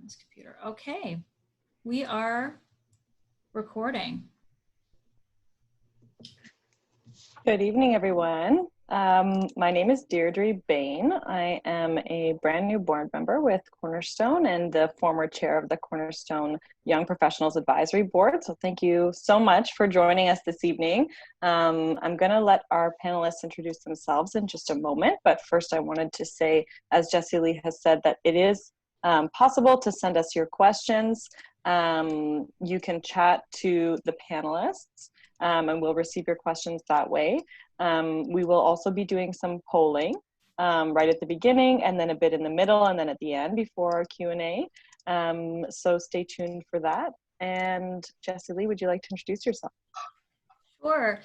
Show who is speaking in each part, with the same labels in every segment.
Speaker 1: This computer. Okay, we are recording.
Speaker 2: Good evening, everyone. My name is Deirdre Bain. I am a brand new board member with Cornerstone and the former chair of the Cornerstone Young Professionals Advisory Board. So thank you so much for joining us this evening. I'm going to let our panelists introduce themselves in just a moment. But first, I wanted to say, as Jessie-Lee has said, that it is possible to send us your questions. You can chat to the panelists. And we'll receive your questions that way. We will also be doing some polling right at the beginning, and then a bit in the middle, and then at the end before our Q&A. So stay tuned for that. And Jessie-Lee, would you like to introduce yourself?
Speaker 1: Sure.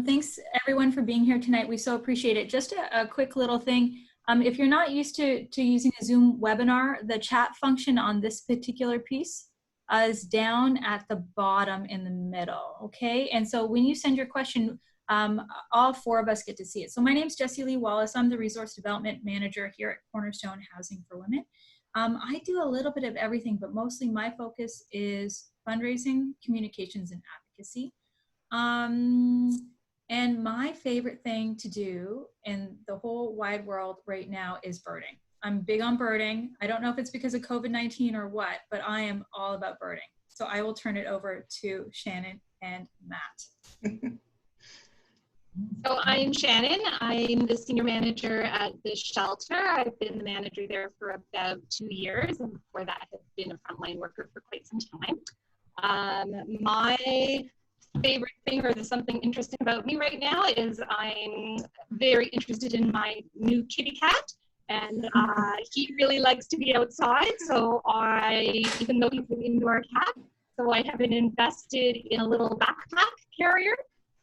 Speaker 1: Thanks everyone for being here tonight. We so appreciate it. Just a quick little thing. If you're not used to using a Zoom webinar, the chat function on this particular piece is down at the bottom in the middle, okay? And so when you send your question, all four of us get to see it. So my name's Jessie-Lee Wallace. I'm the Resource Development Manager here at Cornerstone Housing for Women. I do a little bit of everything, but mostly my focus is fundraising, communications, and advocacy. And my favorite thing to do in the whole wide world right now is birding. I'm big on birding. I don't know if it's because of COVID-19 or what, but I am all about birding. So I will turn it over to Shannon and Matt.
Speaker 3: So I'm Shannon. I'm the senior manager at the shelter. I've been the manager there for about 2 years, and before that I've been a frontline worker for quite some time. My favorite thing, or there's something interesting about me right now, is I'm very interested in my new kitty cat. And he really likes to be outside, so even though he's an indoor cat, so I have invested in a little backpack carrier.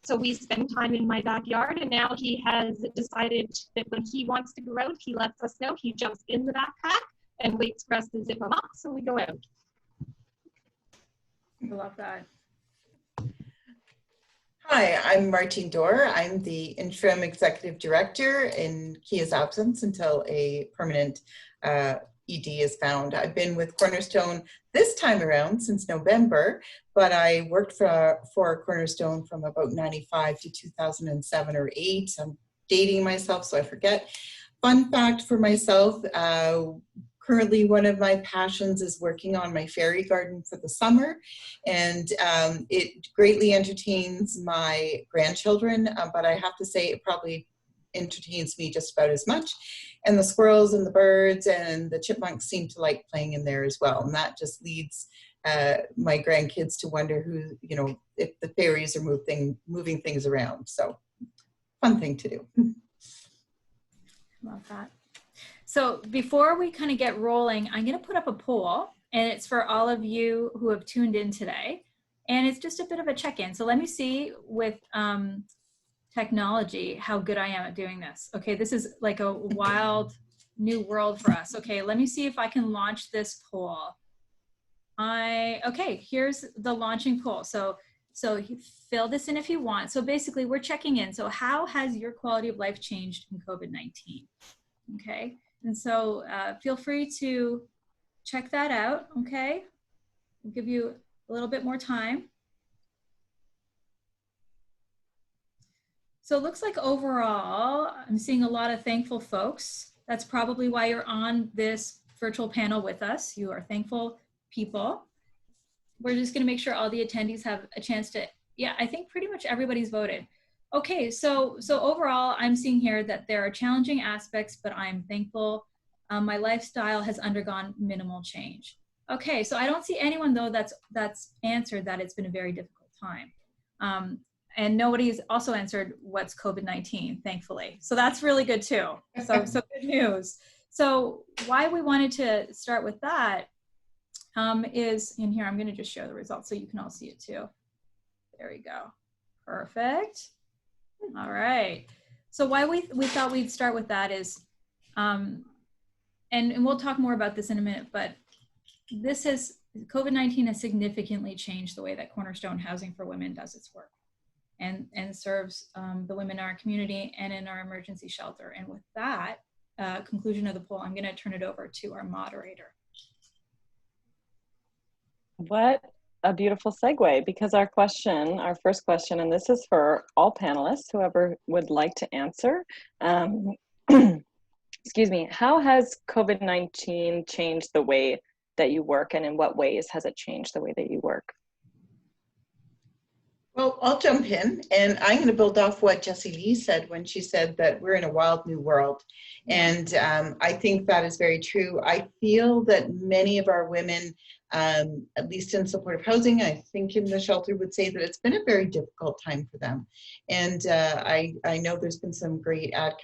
Speaker 3: So we spend time in my backyard, and now he has decided that when he wants to go out, he lets us know. He jumps in the backpack and waits for us to zip him up, so we go out.
Speaker 1: I love that.
Speaker 4: Hi, I'm Martine Dore. I'm the interim executive director in Kia's absence until a permanent ED is found. I've been with Cornerstone this time around since November, but I worked for Cornerstone from about 95 to 2007 or 8. I'm dating myself, so I forget. Fun fact for myself, currently, one of my passions is working on my fairy garden for the summer, and it greatly entertains my grandchildren, but I have to say it probably entertains me just about as much. And the squirrels and the birds and the chipmunks seem to like playing in there as well, and that just leads my grandkids to wonder who, if the fairies are moving things around. So, fun thing to do.
Speaker 1: Love that. So before we kind of get rolling, I'm going to put up a poll, and it's for all of you who have tuned in today. And it's just a bit of a check-in. So let me see with technology how good I am at doing this. Okay, this is like a wild new world for us. Okay, let me see if I can launch this poll. Okay, here's the launching poll. So fill this in if you want. So basically we're checking in. So how has your quality of life changed in COVID-19? Okay. And so feel free to check that out, okay? We'll give you a little bit more time. So it looks like overall, I'm seeing a lot of thankful folks. That's probably why you're on this virtual panel with us. You are thankful people. We're just gonna make sure all the attendees have a chance to, yeah, I think pretty much everybody's voted. Okay, so overall, I'm seeing here that there are challenging aspects, but I'm thankful. My lifestyle has undergone minimal change. Okay, so I don't see anyone though that's answered that it's been a very difficult time. And nobody's also answered what's COVID-19, thankfully. So that's really good too. So good news. So why we wanted to start with that is in here. I'm going to just show the results so you can all see it too. There we go. Perfect. All right. So why we thought we'd start with that is, and we'll talk more about this in a minute, but COVID-19 has significantly changed the way that Cornerstone Housing for Women does its work and serves the women in our community and in our emergency shelter. And with that conclusion of the poll, I'm going to turn it over to our moderator.
Speaker 2: What a beautiful segue, because our first question, and this is for all panelists, whoever would like to answer. Excuse me, how has COVID-19 changed the way that you work, and in what ways has it changed the way that you work?
Speaker 4: Well, I'll jump in, and I'm going to build off what Jessie-Lee said when she said that we're in a wild new world. And I think that is very true. I feel that many of our women, at least in supportive housing, I think in the shelter, would say that it's been a very difficult time for them. And I know there's been some great ad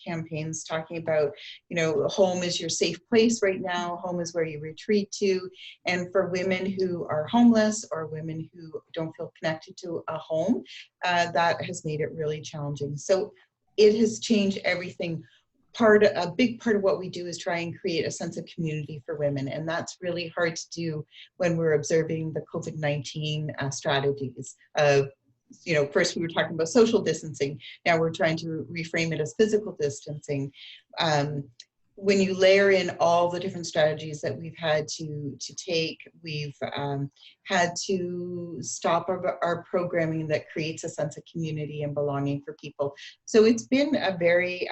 Speaker 4: campaigns talking about, you know, home is your safe place right now. Home is where you retreat to. And for women who are homeless or women who don't feel connected to a home, that has made it really challenging. So it has changed everything. A big part of what we do is try and create a sense of community for women, and that's really hard to do when we're observing the COVID-19 strategies of, you know, first we were talking about social distancing, now we're trying to reframe it as physical distancing. When you layer in all the different strategies that we've had to take, we've had to stop our programming that creates a sense of community and belonging for people. So it's been a very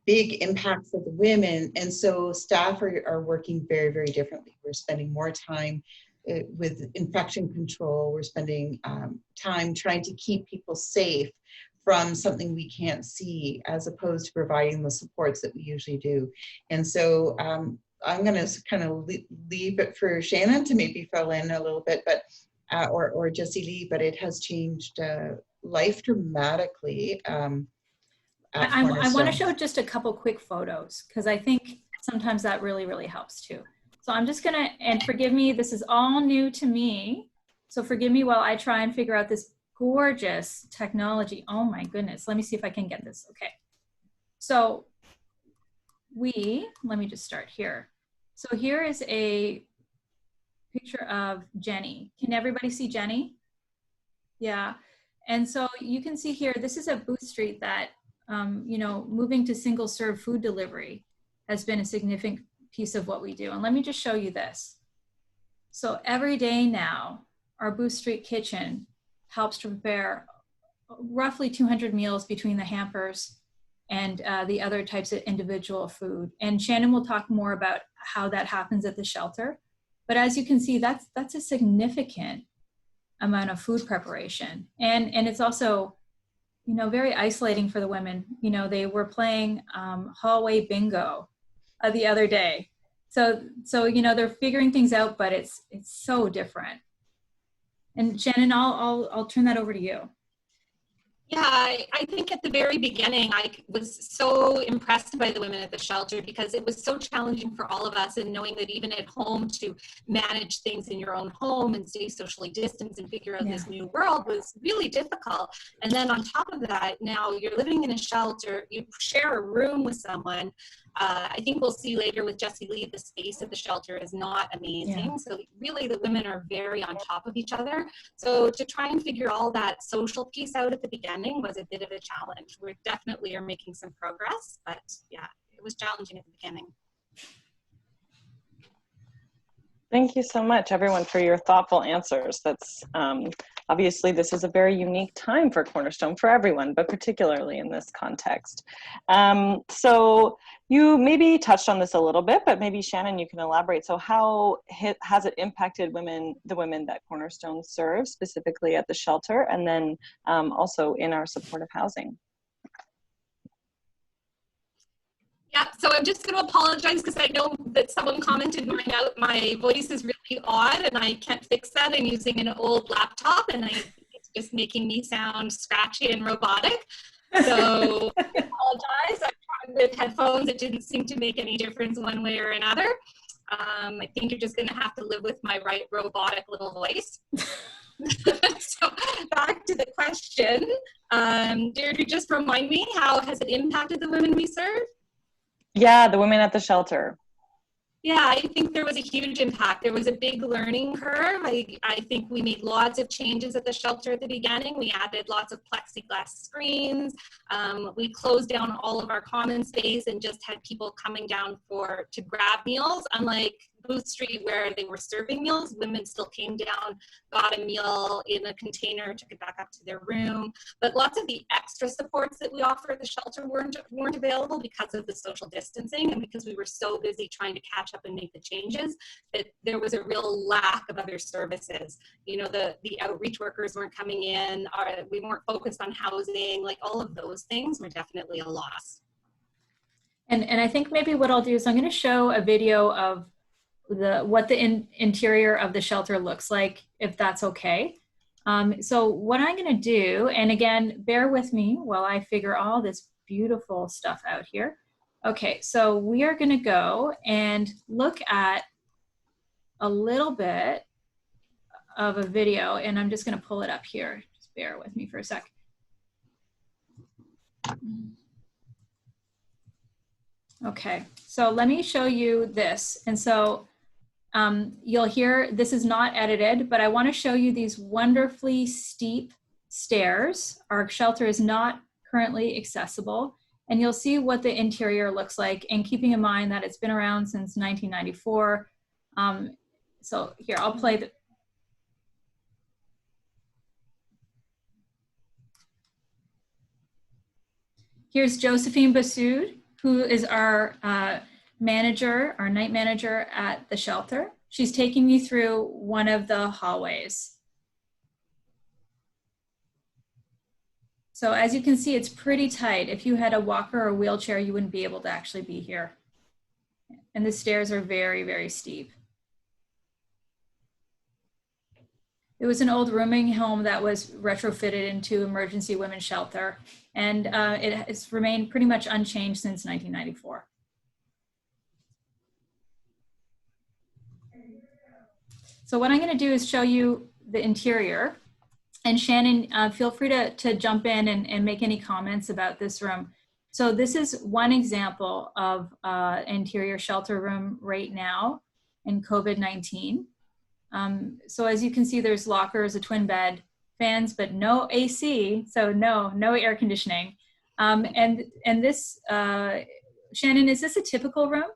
Speaker 4: big impact for the women, and so staff are working very, very differently. We're spending more time with infection control. We're spending time trying to keep people safe from something we can't see, as opposed to providing the supports that we usually do. And so I'm going to kind of leave it for Shannon to maybe fill in a little bit, but or Jessie-Lee, but it has changed life dramatically.
Speaker 1: I want to show just a couple quick photos, because I think sometimes that really, really helps too. So I'm just gonna, and forgive me, this is all new to me. So forgive me while I try and figure out this gorgeous technology. Oh my goodness, let me see if I can get this. Okay. So let me just start here. So here is a picture of Jenny. Can everybody see Jenny? Yeah. And so you can see here, this is a booth street that you know, moving to single serve food delivery has been a significant piece of what we do. And let me just show you this. So every day now, our Booth Street Kitchen helps to prepare roughly 200 meals between the hampers and the other types of individual food. And Shannon will talk more about how that happens at the shelter. But as you can see, that's a significant amount of food preparation. And it's also, you know, very isolating for the women. You know, they were playing hallway bingo the other day. So you know, they're figuring things out, but it's so different. And Shannon, I'll turn that over to you.
Speaker 3: Yeah, I think at the very beginning, I was so impressed by the women at the shelter, because it was so challenging for all of us, and knowing that even at home to manage things in your own home and stay socially distanced and figure out this new world was really difficult. And then on top of that, now you're living in a shelter, you share a room with someone. I think we'll see later with Jessie-Lee, the space at the shelter is not amazing. Yeah. So really the women are very on top of each other. So to try and figure all that social piece out at the beginning was a bit of a challenge. We definitely are making some progress, but yeah, it was challenging at the beginning.
Speaker 2: Thank you so much, everyone, for your thoughtful answers. That's obviously, this is a very unique time for Cornerstone, for everyone, but particularly in this context. So you maybe touched on this a little bit, but maybe Shannon, you can elaborate. So how has it impacted the women that Cornerstone serves, specifically at the shelter, and then also in our supportive housing?
Speaker 3: Yeah, so I'm just going to apologize, because I know that someone commented my voice is really odd, and I can't fix that. I'm using an old laptop, and it's just making me sound scratchy and robotic. So I apologize. I tried with headphones. It didn't seem to make any difference one way or another. I think you're just going to have to live with my robotic little voice. So back to the question. Deirdre, just remind me, how has it impacted the women we serve?
Speaker 2: Yeah, the women at the shelter.
Speaker 3: Yeah, I think there was a huge impact. There was a big learning curve. I think we made lots of changes at the shelter at the beginning. We added lots of plexiglass screens. We closed down all of our common space and just had people coming down to grab meals, unlike Booth Street where they were serving meals. Women still came down, got a meal in a container, took it back up to their room. But lots of the extra supports that we offer at the shelter weren't available because of the social distancing and because we were so busy trying to catch up and make the changes that there was a real lack of other services. You know, the outreach workers weren't coming in, we weren't focused on housing, like all of those things were definitely a loss.
Speaker 1: And I think maybe what I'll do is I'm going to show a video of what the interior of the shelter looks like, if that's okay. So what I'm going to do, and again, bear with me while I figure all this beautiful stuff out here. Okay, so we are going to go and look at a little bit of a video, and I'm just going to pull it up here. Just bear with me for a sec. Okay, so let me show you this. And so you'll hear, this is not edited, but I want to show you these wonderfully steep stairs. Our shelter is not currently accessible, and you'll see what the interior looks like, and keeping in mind that it's been around since 1994. So here, I'll play the, here's Josephine Bassoud, who is our manager, our night manager at the shelter. She's taking you through one of the hallways. So as you can see, it's pretty tight. If you had a walker or a wheelchair, you wouldn't be able to actually be here. And the stairs are very, very steep. It was an old rooming home that was retrofitted into emergency women's shelter, and it has remained pretty much unchanged since 1994. So what I'm going to do is show you the interior, and Shannon, feel free to jump in and make any comments about this room. So this is one example of interior shelter room right now in COVID-19. So as you can see, there's lockers, a twin bed, fans, but no AC, so no air conditioning. And this, Shannon, is this a typical room?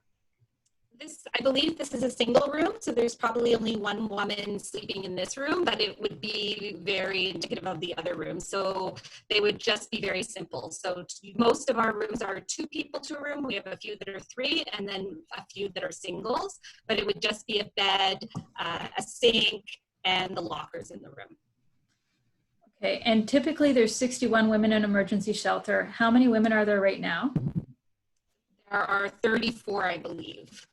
Speaker 3: I believe this is a single room, so there's probably only one woman sleeping in this room, but it would be very indicative of the other rooms. So they would just be very simple. So most of our rooms are 2 people to a room. We have a few that are 3, and then a few that are singles, but it would just be a bed, a sink, and the lockers in the room.
Speaker 1: Okay, and typically there's 61 women in emergency shelter. How many women are there right now?
Speaker 3: There are 34, I believe.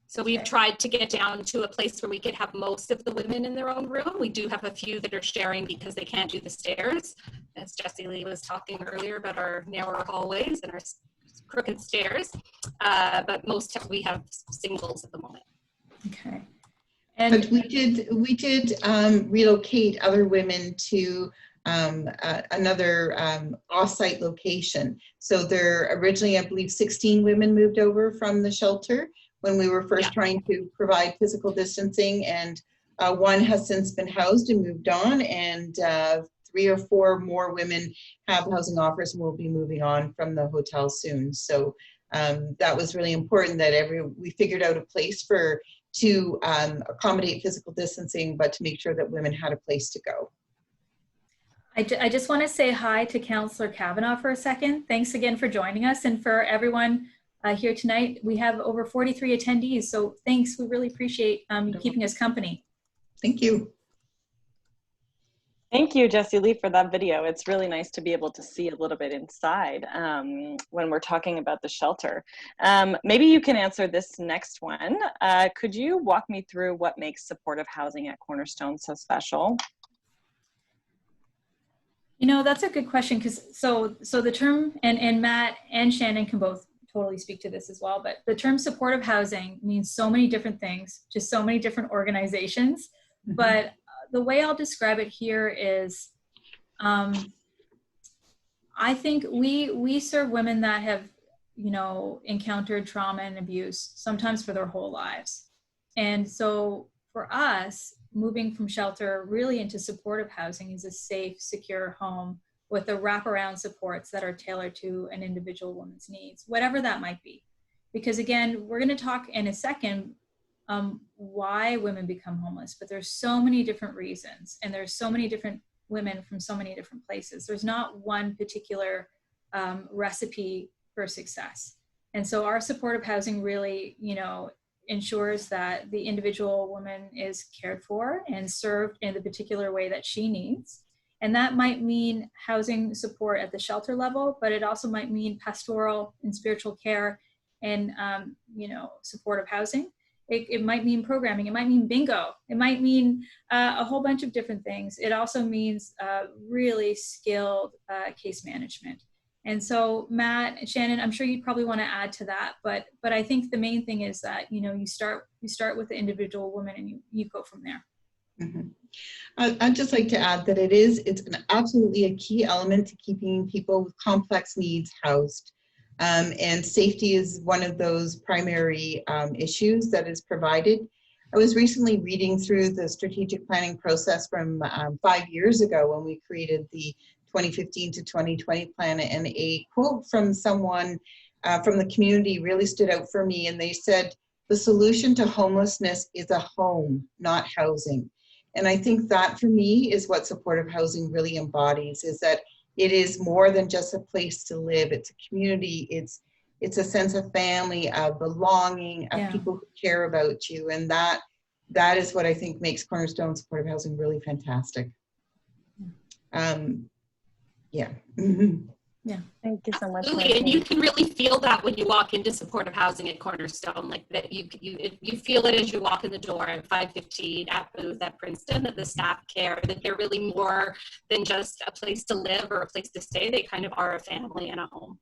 Speaker 3: So we've tried to get down to a place where we could have most of the women in their own room. We do have a few that are sharing because they can't do the stairs. As Jessie-Lee was talking earlier about our narrower hallways and our crooked stairs, but we have singles at the moment.
Speaker 1: Okay.
Speaker 4: But we did relocate other women to another off-site location. So there originally, I believe, 16 women moved over from the shelter when we were first trying to provide physical distancing, and one has since been housed and moved on, and 3 or 4 more women have housing offers and will be moving on from the hotel soon. So that was really important that we figured out a place to accommodate physical distancing, but to make sure that women had a place to go.
Speaker 1: I just want to say hi to Councillor Kavanaugh for a second. Thanks again for joining us, and for everyone here tonight. We have over 43 attendees, so thanks. We really appreciate you keeping us company.
Speaker 4: Thank you.
Speaker 2: Thank you, Jessie-Lee, for that video. It's really nice to be able to see a little bit inside when we're talking about the shelter. Maybe you can answer this next one. Could you walk me through what makes supportive housing at Cornerstone so special?
Speaker 1: You know, that's a good question, because so the term, and Matt and Shannon can both totally speak to this as well, but the term supportive housing means so many different things, just so many different organizations. Mm-hmm. But the way I'll describe it here is, I think we serve women that have, you know, encountered trauma and abuse, sometimes for their whole lives. And so for us, moving from shelter really into supportive housing is a safe, secure home with the wraparound supports that are tailored to an individual woman's needs, whatever that might be. Because again, we're going to talk in a second why women become homeless, but there's so many different reasons, and there's so many different women from so many different places. There's not one particular recipe for success. And so our supportive housing really, ensures that the individual woman is cared for and served in the particular way that she needs. And that might mean housing support at the shelter level, but it also might mean pastoral and spiritual care and, supportive housing. It might mean programming. It might mean bingo. It might mean a whole bunch of different things. It also means really skilled case management. And so Matt and Shannon, I'm sure you'd probably want to add to that, but I think the main thing is that, you start with the individual woman and you go from there.
Speaker 4: Mm-hmm. I'd just like to add that it's absolutely a key element to keeping people with complex needs housed. And safety is one of those primary issues that is provided. I was recently reading through the strategic planning process from 5 years ago when we created the 2015 to 2020 plan, and a quote from someone from the community really stood out for me, and they said, "The solution to homelessness is a home, not housing." And I think that for me is what supportive housing really embodies, is that it is more than just a place to live. It's a community. It's a sense of family, of belonging, of people who care about you. And that is what I think makes Cornerstone supportive housing really fantastic. Yeah.
Speaker 2: Yeah. Thank you so much.
Speaker 3: Absolutely. And you can really feel that when you walk into supportive housing at Cornerstone, like that you feel it as you walk in the door at 515 at Booth at Princeton, that the staff care, that they're really more than just a place to live or a place to stay. They kind of are a family and a home.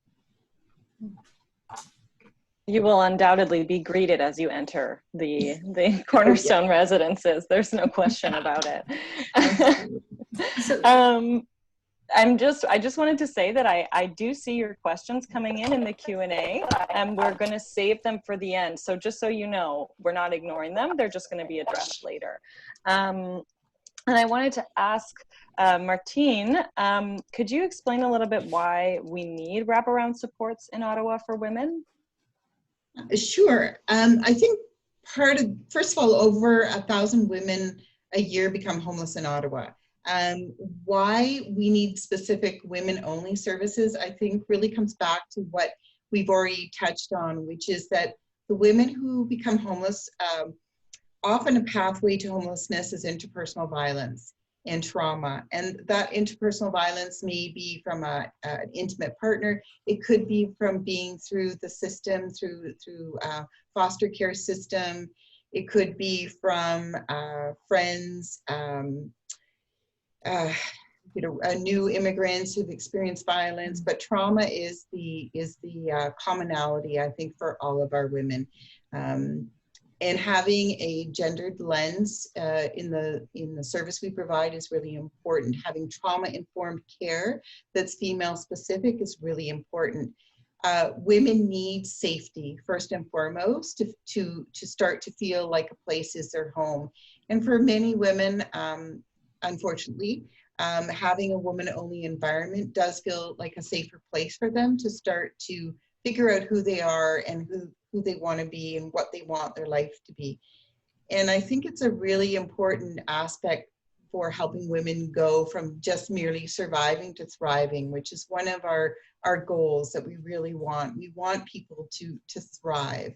Speaker 2: You will undoubtedly be greeted as you enter the Cornerstone residences. There's no question about it. I just wanted to say that I do see your questions coming in the Q&A, and we're going to save them for the end. So just so you know, we're not ignoring them. They're just going to be addressed later. And I wanted to ask Martine, could you explain a little bit why we need wraparound supports in Ottawa for women?
Speaker 4: Sure. I think first of all, over 1,000 women a year become homeless in Ottawa. Why we need specific women-only services, I think, really comes back to what we've already touched on, which is that the women who become homeless, often a pathway to homelessness is interpersonal violence and trauma. And that interpersonal violence may be from an intimate partner. It could be from being through the system, through foster care system. It could be from friends, new immigrants who've experienced violence, but trauma is the commonality, I think, for all of our women. And having a gendered lens in the service we provide is really important. Having trauma-informed care that's female-specific is really important. Women need safety first and foremost to start to feel like a place is their home. And for many women, unfortunately, having a woman-only environment does feel like a safer place for them to start to figure out who they are and who they want to be and what they want their life to be. And I think it's a really important aspect for helping women go from just merely surviving to thriving, which is one of our goals that we really want. We want people to thrive.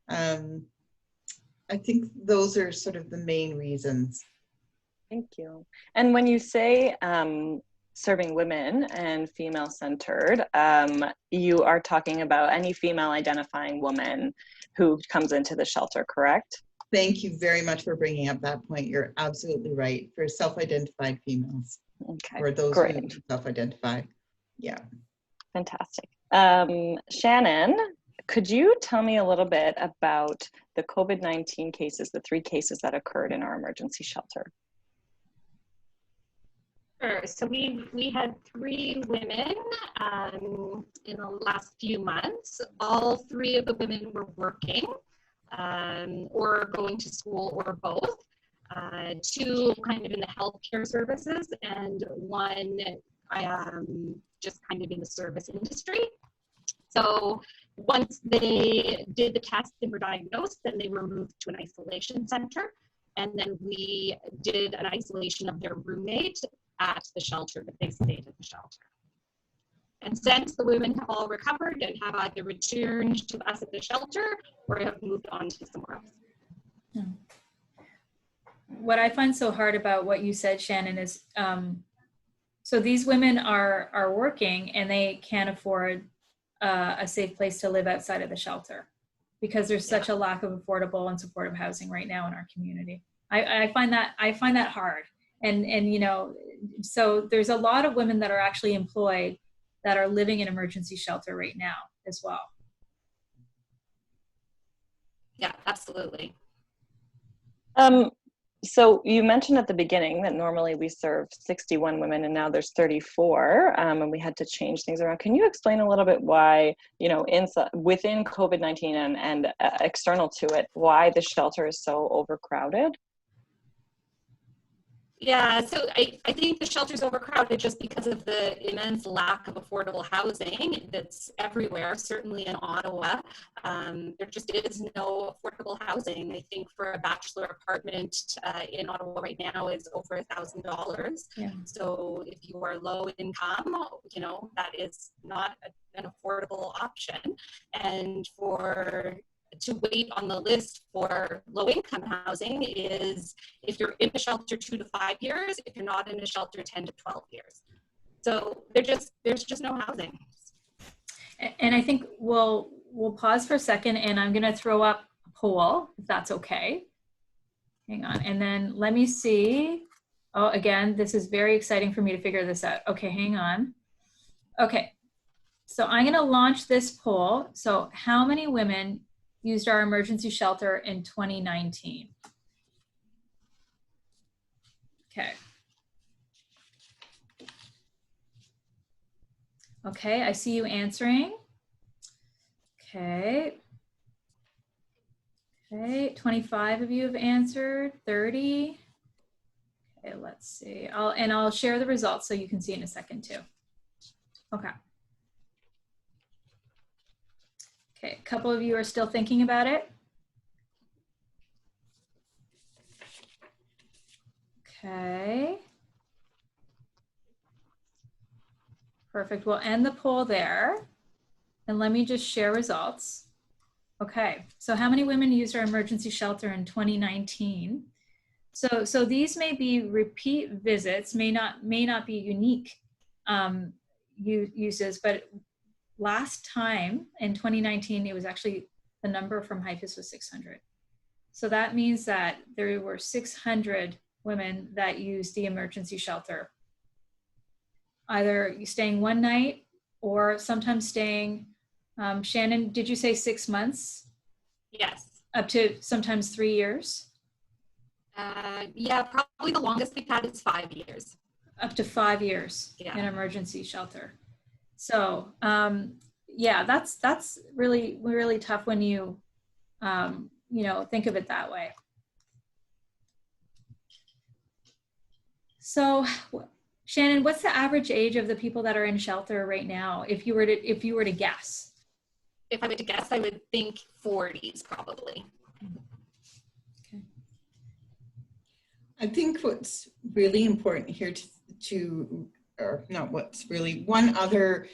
Speaker 4: I think those are sort of the main reasons.
Speaker 2: Thank you. And when you say serving women and female-centered, you are talking about any female identifying woman who comes into the shelter, correct?
Speaker 4: Thank you very much for bringing up that point. You're absolutely right. For self-identified females,
Speaker 2: okay,
Speaker 4: or those
Speaker 2: great.
Speaker 4: who self-identify. Yeah.
Speaker 2: Fantastic. Shannon, could you tell me a little bit about the COVID-19 cases, the 3 cases that occurred in our emergency shelter?
Speaker 3: Sure. So we had 3 women in the last few months. All 3 of the women were working or going to school or both. 2 kind of in the healthcare services and 1 just kind of in the service industry. So Once they did the test and were diagnosed, then they were moved to an isolation center. And then we did an isolation of their roommate at the shelter, but they stayed at the shelter. And since the women have all recovered and have either returned to us at the shelter or have moved on to somewhere else.
Speaker 1: Yeah. What I find so hard about what you said, Shannon, is so these women are working and they can't afford a safe place to live outside of the shelter because there's such a lack of affordable and supportive housing right now in our community. I find that hard. And you know, so there's a lot of women that are actually employed that are living in emergency shelter right now as well.
Speaker 3: Yeah, absolutely.
Speaker 2: So you mentioned at the beginning that normally we serve 61 women and now there's 34, and we had to change things around. Can you explain a little bit why, you know, within COVID-19 and external to it, why the shelter is so overcrowded?
Speaker 3: Yeah, so I think the shelter's overcrowded just because of the immense lack of affordable housing that's everywhere, certainly in Ottawa. There just is no affordable housing. I think for a bachelor apartment in Ottawa right now is over $1,000.
Speaker 1: Yeah.
Speaker 3: So if you are low income, you know, that is not an affordable option. And to wait on the list for low-income housing is if you're in a shelter 2 to 5 years, if you're not in a shelter 10 to 12 years. So there's just no housing.
Speaker 1: And I think we'll pause for a second and I'm gonna throw up a poll, if that's okay. Hang on, and then let me see. Oh, again, this is very exciting for me to figure this out. Okay, hang on. Okay, so I'm gonna launch this poll. So how many women used our emergency shelter in 2019? Okay. Okay, I see you answering. Okay. Okay, 25 of you have answered, 30. Okay, let's see. I'll share the results so you can see in a second too. Okay. Okay, a couple of you are still thinking about it. Okay. Perfect, we'll end the poll there. And let me just share results. Okay, so how many women used our emergency shelter in 2019? So these may be repeat visits, may not be unique uses, but last time in 2019, it was actually, the number from HIPUS was 600. So that means that there were 600 women that used the emergency shelter, either staying one night or sometimes staying, Shannon, did you say 6 months?
Speaker 3: Yes.
Speaker 1: Up to sometimes 3 years?
Speaker 3: Yeah, probably the longest we've had is 5 years.
Speaker 1: Up to 5 years in emergency shelter. So yeah, that's really tough when you you know, think of it that way. So Shannon, what's the average age of the people that are in shelter right now, if you were to guess?
Speaker 3: If I were to guess, I would think 40s probably.
Speaker 1: Okay.
Speaker 4: I think what's really important here or not what's really, one other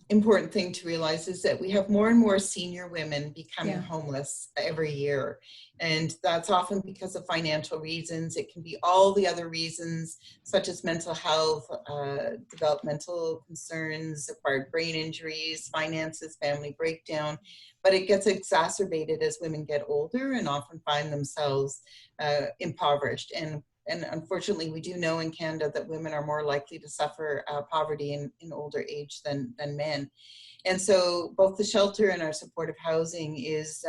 Speaker 4: important thing to realize is that we have more and more senior women becoming homeless every year. And that's often because of financial reasons. It can be all the other reasons, such as mental health, developmental concerns, acquired brain injuries, finances, family breakdown. But it gets exacerbated as women get older and often find themselves impoverished. And unfortunately, we do know in Canada that women are more likely to suffer poverty in older age than men. And so both the shelter and our supportive housing is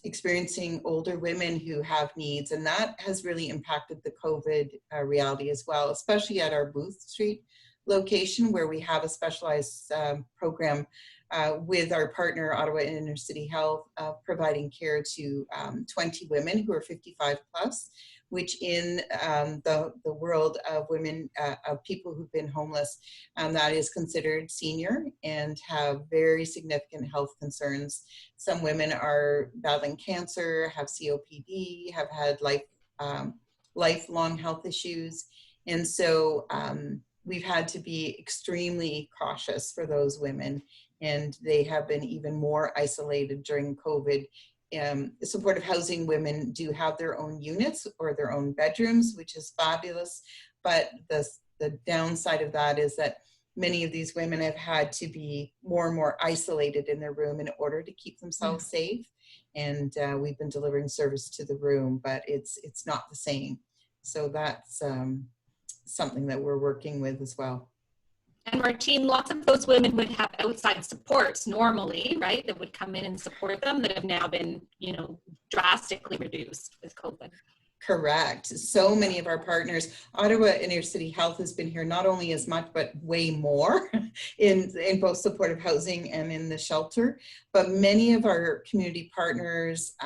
Speaker 4: experiencing older women who have needs. And that has really impacted the COVID reality as well, especially at our Booth Street location, where we have a specialized program with our partner, Ottawa Inner City Health, providing care to 20 women who are 55 plus, which in the world of women, of people who've been homeless, that is considered senior and have very significant health concerns. Some women are battling cancer, have COPD, have had lifelong health issues. And so we've had to be extremely cautious for those women, and they have been even more isolated during COVID. Supportive housing women do have their own units or their own bedrooms, which is fabulous. But the downside of that is that many of these women have had to be more and more isolated in their room in order to keep themselves safe. And we've been delivering service to the room, but it's not the same. So that's something that we're working with as well.
Speaker 3: And Martine, lots of those women would have outside supports normally, right? That would come in and support them that have now been, drastically reduced with COVID.
Speaker 4: Correct. So many of our partners, Ottawa Inner City Health has been here not only as much, but way more in both supportive housing and in the shelter. But many of our community partners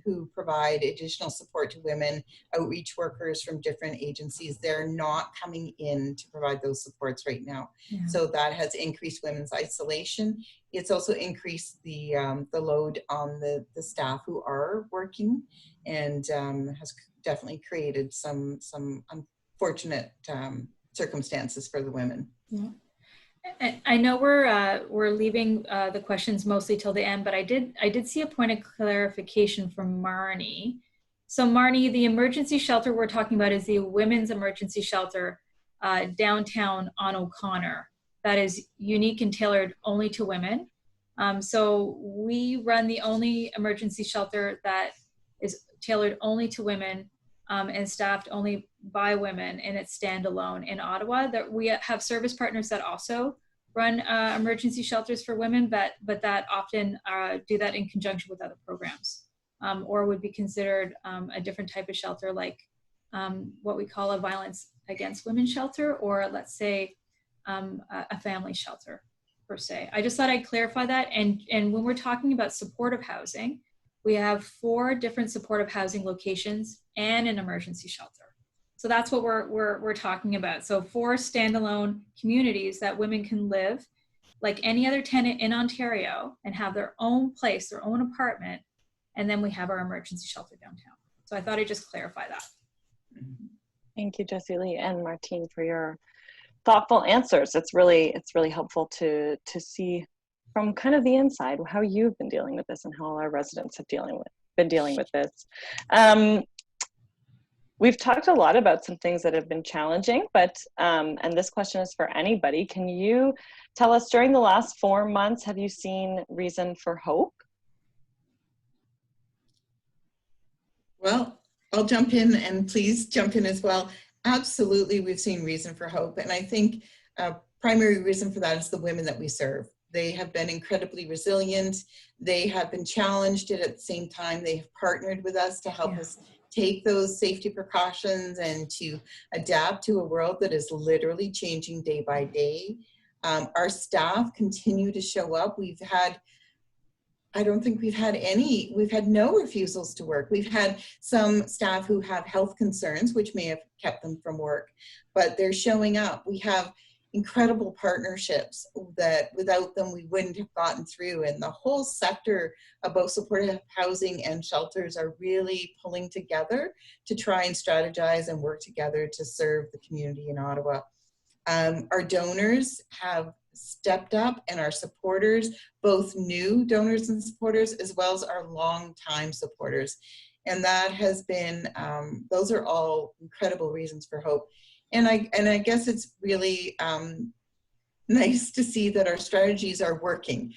Speaker 4: who provide additional support to women, outreach workers from different agencies, they're not coming in to provide those supports right now. Yeah. So that has increased women's isolation. It's also increased the load on the staff who are working, and has definitely created some unfortunate circumstances for the women.
Speaker 1: Yeah. And I know we're leaving the questions mostly till the end, but I did see a point of clarification from Marnie. So Marnie, the emergency shelter we're talking about is the women's emergency shelter downtown on O'Connor. That is unique and tailored only to women. So we run the only emergency shelter that is tailored only to women and staffed only by women, and it's standalone in Ottawa. That we have service partners that also run emergency shelters for women, but that often do that in conjunction with other programs, or would be considered a different type of shelter, like what we call a violence against women shelter, or let's say a family shelter per se. I just thought I'd clarify that. And when we're talking about supportive housing, we have 4 different supportive housing locations and an emergency shelter. So that's what we're talking about. So 4 standalone communities that women can live like any other tenant in Ontario and have their own place, their own apartment. And then we have our emergency shelter downtown. So I thought I'd just clarify that.
Speaker 2: Thank you, Jessie-Lee and Martine, for your thoughtful answers. It's really helpful to see from kind of the inside how you've been dealing with this and how our residents have been dealing with this. We've talked a lot about some things that have been challenging, but and this question is for anybody. Can you tell us, during the last 4 months, have you seen reason for hope?
Speaker 4: Well, I'll jump in, and please jump in as well. Absolutely, we've seen reason for hope. And I think a primary reason for that is the women that we serve. They have been incredibly resilient. They have been challenged, and at the same time, they have partnered with us to help us take those safety precautions and to adapt to a world that is literally changing day by day. Our staff continue to show up. I don't think we've had no refusals to work. We've had some staff who have health concerns, which may have kept them from work, but they're showing up. We have incredible partnerships that without them we wouldn't have gotten through, and the whole sector of both supportive housing and shelters are really pulling together to try and strategize and work together to serve the community in Ottawa. Our donors have stepped up, and our supporters, both new donors and supporters, as well as our long-time supporters. And that has been, those are all incredible reasons for hope. And I guess it's really nice to see that our strategies are working.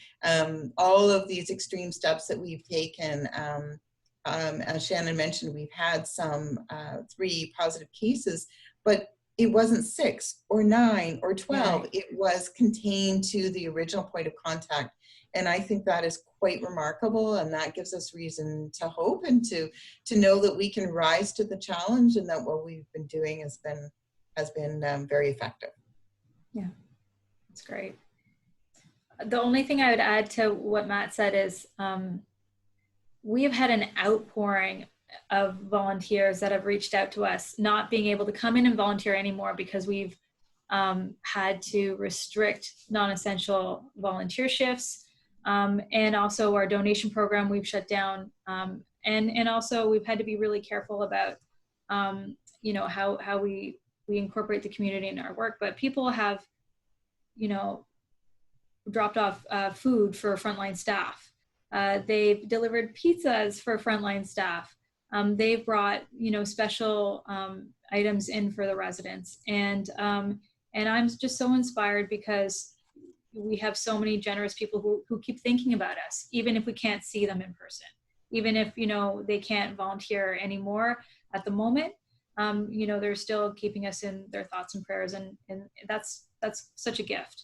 Speaker 4: All of these extreme steps that we've taken, as Shannon mentioned, we've had some 3 positive cases, but it wasn't 6 or 9 or 12. Right. It was contained to the original point of contact. And I think that is quite remarkable, and that gives us reason to hope and to know that we can rise to the challenge, and that what we've been doing has been very effective.
Speaker 1: Yeah, that's great. The only thing I would add to what Matt said is we have had an outpouring of volunteers that have reached out to us, not being able to come in and volunteer anymore because we've had to restrict non-essential volunteer shifts. And also our donation program we've shut down. And also we've had to be really careful about, you know, how we incorporate the community in our work. But people have, you know, dropped off food for frontline staff. They've delivered pizzas for frontline staff. They've brought, you know, special items in for the residents. And I'm just so inspired because we have so many generous people who keep thinking about us, even if we can't see them in person, even if, you know, they can't volunteer anymore at the moment. You know, they're still keeping us in their thoughts and prayers, and that's such a gift.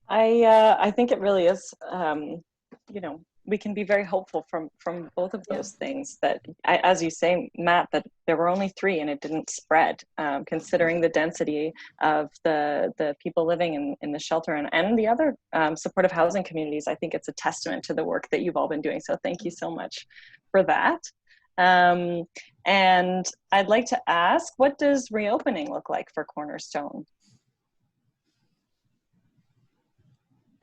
Speaker 2: I think it really is, you know, we can be very hopeful from both of those things, that as you say, Matt, that there were only 3 and it didn't spread, considering the density of the people living in the shelter and the other supportive housing communities. I think it's a testament to the work that you've all been doing. So thank you so much for that. And I'd like to ask, what does reopening look like for Cornerstone?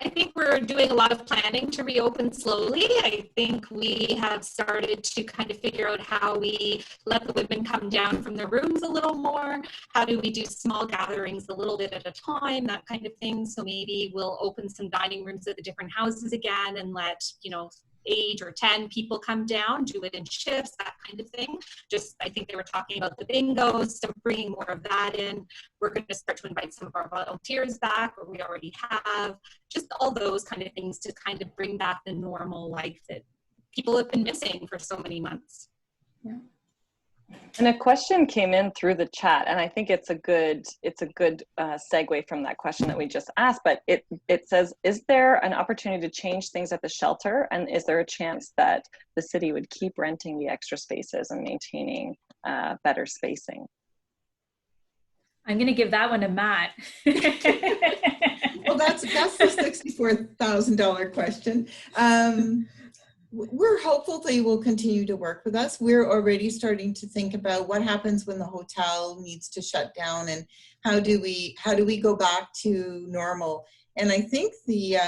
Speaker 3: I think we're doing a lot of planning to reopen slowly. I think we have started to kind of figure out how we let the women come down from their rooms a little more. How do we do small gatherings a little bit at a time, that kind of thing. So maybe we'll open some dining rooms at the different houses again and let, you know, 8 or 10 people come down, do it in shifts, that kind of thing. Just, I think they were talking about the bingos, so bringing more of that in. We're going to start to invite some of our volunteers back, or we already have. Just all those kind of things to kind of bring back the normal life that people have been missing for so many months.
Speaker 1: Yeah.
Speaker 2: And a question came in through the chat, and I think it's a good segue from that question that we just asked. But it says, is there an opportunity to change things at the shelter, and is there a chance that the city would keep renting the extra spaces and maintaining better spacing?
Speaker 1: I'm going to give that one to Matt.
Speaker 4: Well, that's the $64,000 question. We're hopeful they will continue to work with us. We're already starting to think about what happens when the hotel needs to shut down, and how do we go back to normal. And I think the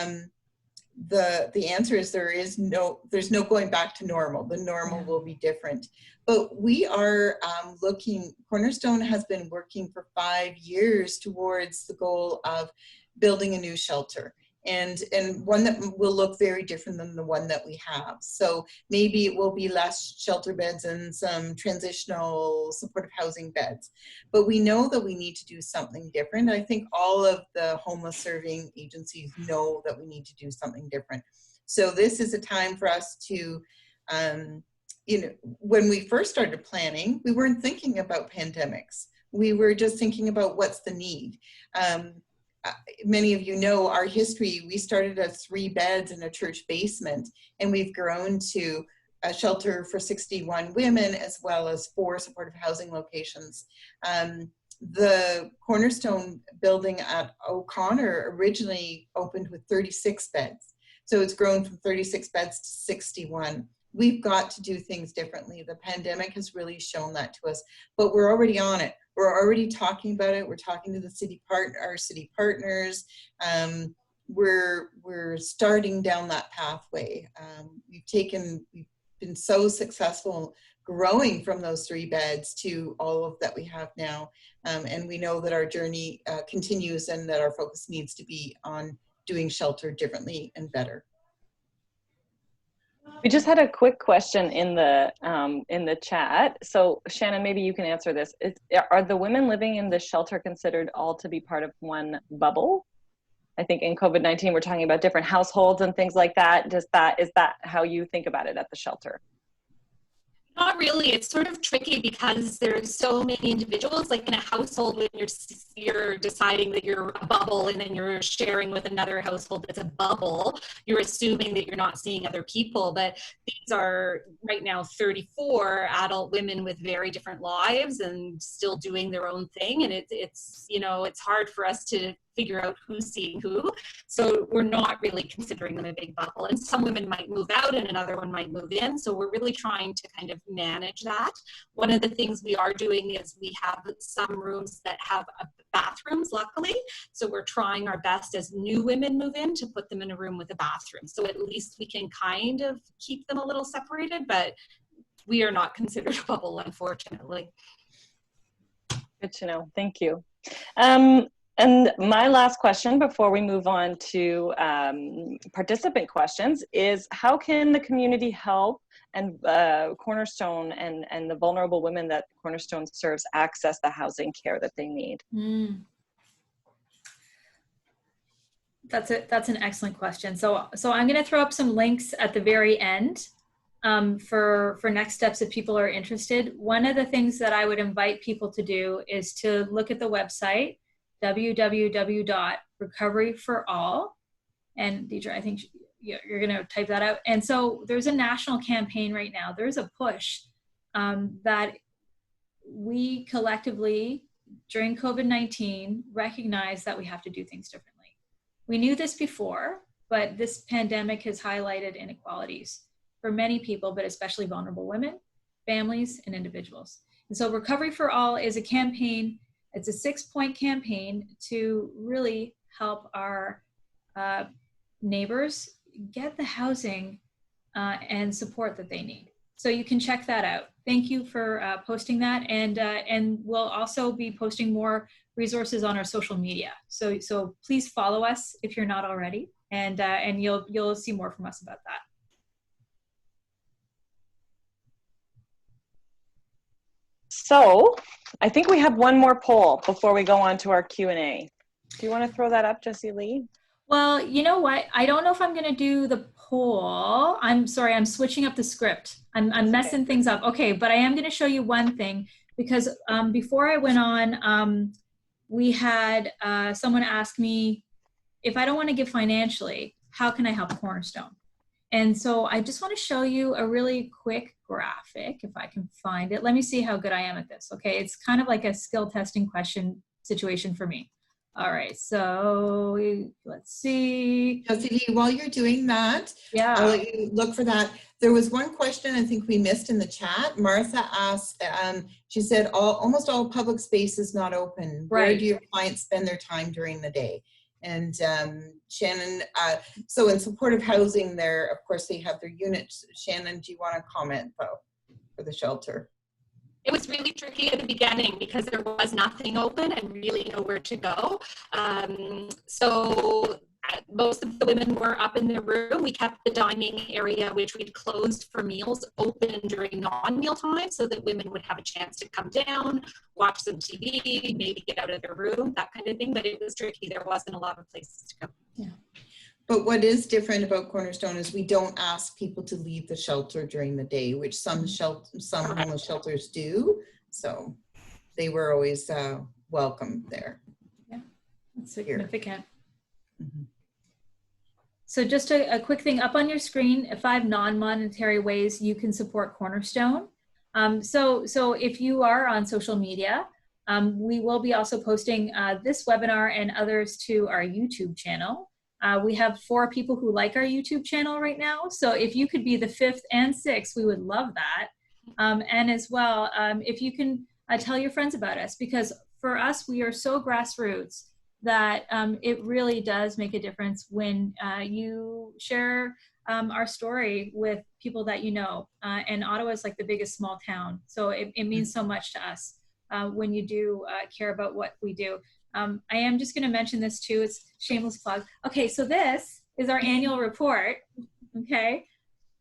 Speaker 4: answer is there's no going back to normal. The normal will be different. But we are looking. Cornerstone has been working for 5 years towards the goal of building a new shelter. And one that will look very different than the one that we have. So maybe it will be less shelter beds and some transitional supportive housing beds. But we know that we need to do something different. I think all of the homeless serving agencies know that we need to do something different. So this is a time for us to, you know, when we first started planning, we weren't thinking about pandemics. We were just thinking about what's the need. Many of you know our history. We started at 3 beds in a church basement, and we've grown to a shelter for 61 women, as well as 4 supportive housing locations. The Cornerstone building at O'Connor originally opened with 36 beds. So it's grown from 36 beds to 61. We've got to do things differently. The pandemic has really shown that to us, but we're already on it. We're already talking about it. We're talking to the our city partners. We're starting down that pathway. We've been so successful growing from those 3 beds to all of that we have now. And we know that our journey continues, and that our focus needs to be on doing shelter differently and better.
Speaker 2: We just had a quick question in the chat. So Shannon, maybe you can answer this. Are the women living in the shelter considered all to be part of one bubble? I think in COVID-19, we're talking about different households and things like that. Is that how you think about it at the shelter?
Speaker 3: Not really. It's sort of tricky because there's so many individuals. Like in a household, when you're deciding that you're a bubble and then you're sharing with another household that's a bubble, you're assuming that you're not seeing other people. But these are right now 34 adult women with very different lives and still doing their own thing. And it's you know, it's hard for us to figure out who's seeing who. So we're not really considering them a big bubble. And some women might move out and another one might move in. So we're really trying to kind of manage that. One of the things we are doing is we have some rooms that have bathrooms, luckily. So we're trying our best as new women move in to put them in a room with a bathroom. So at least we can kind of keep them a little separated, but we are not considered a bubble, unfortunately.
Speaker 2: Good to know. Thank you. And my last question before we move on to participant questions is, how can the community help and Cornerstone and the vulnerable women that Cornerstone serves access the housing care that they need?
Speaker 1: That's an excellent question. So I'm going to throw up some links at the very end for next steps if people are interested. One of the things that I would invite people to do is to look at the website, www.recoveryforall. And Deirdre, I think you're going to type that out. And so there's a national campaign right now. There's a push that we collectively, during COVID-19, recognize that we have to do things differently. We knew this before, but this pandemic has highlighted inequalities for many people, but especially vulnerable women, families, and individuals. And so Recovery for All is a campaign. It's a 6-point campaign to really help our neighbors get the housing and support that they need. So you can check that out. Thank you for posting that. And we'll also be posting more resources on our social media. So please follow us if you're not already, and you'll see more from us about that.
Speaker 2: So I think we have one more poll before we go on to our Q&A. Do you want to throw that up, Jessie-Lee?
Speaker 1: Well, you know what? I don't know if I'm going to do the poll. I'm sorry, I'm switching up the script. I'm messing things up. Okay, but I am going to show you one thing, because before I went on, we had someone ask me, if I don't want to give financially, how can I help Cornerstone? And so I just want to show you a really quick graphic, if I can find it. Let me see how good I am at this. Okay, it's kind of like a skill testing question situation for me. All right, so let's see.
Speaker 4: Jessie-Lee, while you're doing that,
Speaker 1: yeah,
Speaker 4: I'll let you look for that. There was one question I think we missed in the chat. Martha asked, she said, almost all public space is not open.
Speaker 1: Right.
Speaker 4: Where do your clients spend their time during the day? And Shannon, so in supportive housing there, of course, they have their units. Shannon, do you want to comment though for the shelter?
Speaker 3: It was really tricky at the beginning because there was nothing open and really nowhere to go. So most of the women were up in their room. We kept the dining area, which we'd closed for meals, open during non-meal time so that women would have a chance to come down, watch some TV, maybe get out of their room, that kind of thing. But it was tricky. There wasn't a lot of places to go.
Speaker 1: Yeah.
Speaker 4: But what is different about Cornerstone is we don't ask people to leave the shelter during the day, which some homeless shelters do. So they were always welcome there.
Speaker 1: Yeah, that's significant.
Speaker 4: Mm-hmm.
Speaker 1: So just a quick thing up on your screen, 5 non-monetary ways you can support Cornerstone. So if you are on social media, we will be also posting this webinar and others to our YouTube channel. We have 4 people who like our YouTube channel right now. So if you could be the 5th and 6th, we would love that. And as well, if you can tell your friends about us, because for us, we are so grassroots that it really does make a difference when you share our story with people that you know. And Ottawa is like the biggest small town. So it means so much to us when you do care about what we do. I am just going to mention this too. It's shameless plug. Okay, so this is our annual report. Okay,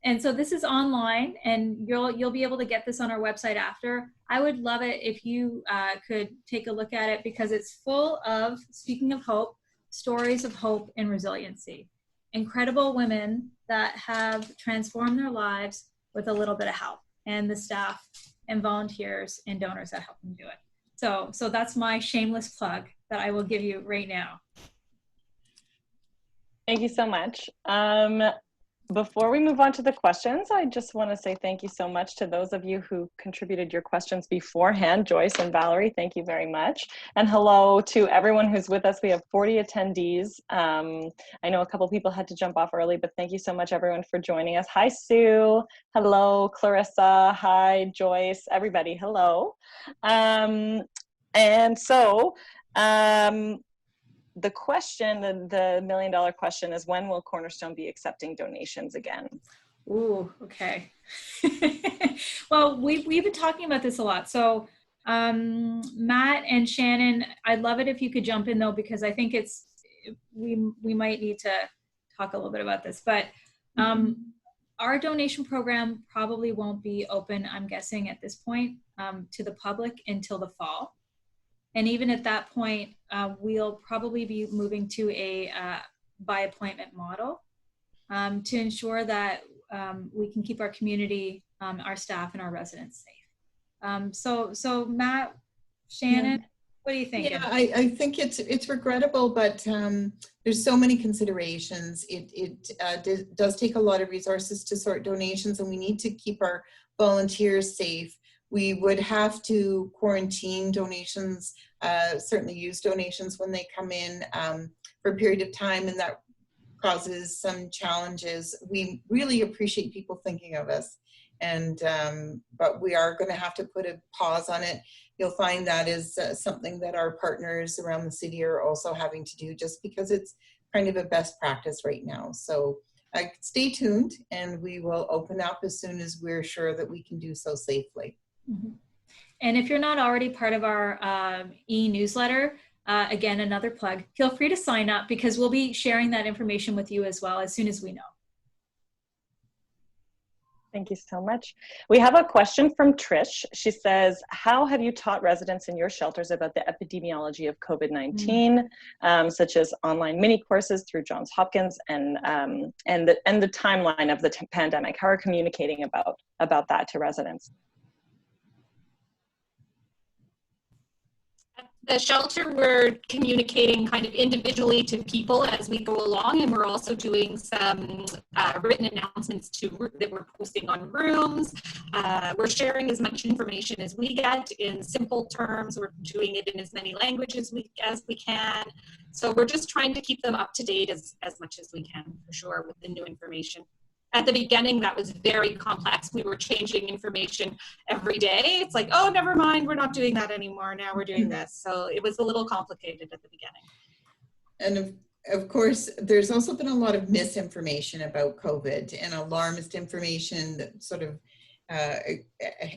Speaker 1: and so this is online, and you'll be able to get this on our website after. I would love it if you could take a look at it, because it's full of, speaking of hope, stories of hope and resiliency. Incredible women that have transformed their lives with a little bit of help, and the staff and volunteers and donors that help them do it. So that's my shameless plug that I will give you right now.
Speaker 2: Thank you so much. Before we move on to the questions, I just want to say thank you so much to those of you who contributed your questions beforehand. Joyce and Valerie, thank you very much. And hello to everyone who's with us. We have 40 attendees. I know a couple people had to jump off early, but thank you so much everyone for joining us. Hi, Sue. Hello, Clarissa. Hi, Joyce. Everybody, hello. The question, the $1 million question is, when will Cornerstone be accepting donations again?
Speaker 1: Ooh, okay. Well, we've been talking about this a lot. So Matt and Shannon, I'd love it if you could jump in though, because I think we might need to talk a little bit about this, but our donation program probably won't be open, I'm guessing at this point, to the public until the fall. And even at that point, we'll probably be moving to a by appointment model to ensure that we can keep our community, our staff, and our residents safe. So Matt, Shannon, what do you think?
Speaker 4: Yeah, I think it's regrettable, but there's so many considerations. It does take a lot of resources to sort donations, and we need to keep our volunteers safe. We would have to quarantine donations, certainly use donations when they come in for a period of time, and that causes some challenges. We really appreciate people thinking of us, and but we are going to have to put a pause on it. You'll find that is something that our partners around the city are also having to do, just because it's kind of a best practice right now. So stay tuned, and we will open up as soon as we're sure that we can do so safely.
Speaker 1: Mm-hmm. And if you're not already part of our e-newsletter, again, another plug, feel free to sign up, because we'll be sharing that information with you as well as soon as we know.
Speaker 2: Thank you so much. We have a question from Trish. She says, how have you taught residents in your shelters about the epidemiology of COVID-19, such as online mini courses through Johns Hopkins and the timeline of the pandemic? How are communicating about that to residents?
Speaker 3: The shelter, we're communicating kind of individually to people as we go along, and we're also doing some written announcements that we're posting on rooms. We're sharing as much information as we get in simple terms. We're doing it in as many languages as we can. So we're just trying to keep them up to date as much as we can, for sure, with the new information. At the beginning, that was very complex. We were changing information every day. It's like, oh, never mind, we're not doing that anymore. Now we're doing this. So it was a little complicated at the beginning.
Speaker 4: And of course, there's also been a lot of misinformation about COVID and alarmist information that sort of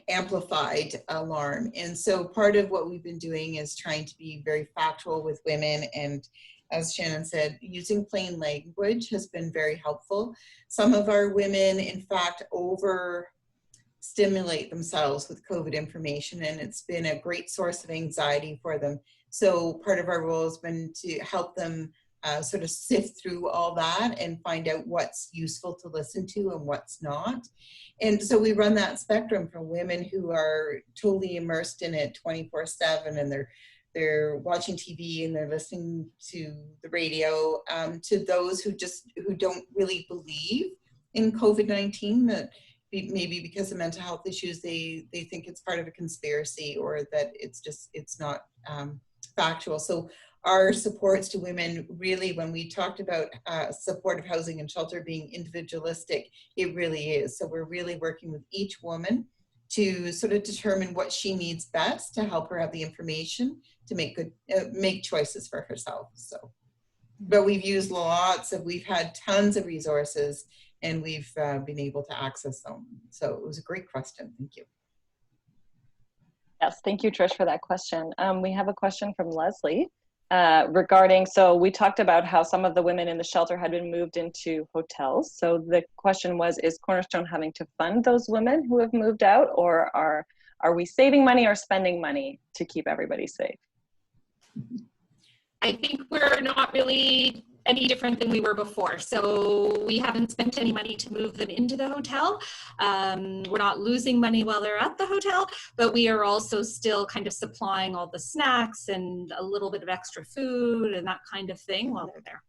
Speaker 4: amplified alarm. And so part of what we've been doing is trying to be very factual with women, and as Shannon said, using plain language has been very helpful. Some of our women, in fact, overstimulate themselves with COVID information, and it's been a great source of anxiety for them. So part of our role has been to help them sort of sift through all that and find out what's useful to listen to and what's not. And so we run that spectrum from women who are totally immersed in it 24/7, and they're watching TV and they're listening to the radio, to those who don't really believe in COVID-19, that maybe because of mental health issues, they think it's part of a conspiracy, or that it's not factual. So our supports to women, really, when we talked about supportive housing and shelter being individualistic, it really is. So we're really working with each woman to sort of determine what she needs best to help her have the information to make choices for herself. So, but we've had tons of resources, and we've been able to access them. So it was a great question. Thank you.
Speaker 2: Yes, thank you, Trish, for that question. We have a question from Leslie regarding, so we talked about how some of the women in the shelter had been moved into hotels. So the question was, is Cornerstone having to fund those women who have moved out, or are we saving money or spending money to keep everybody safe?
Speaker 3: I think we're not really any different than we were before. So we haven't spent any money to move them into the hotel. We're not losing money while they're at the hotel, but we are also still kind of supplying all the snacks and a little bit of extra food and that kind of thing while they're there.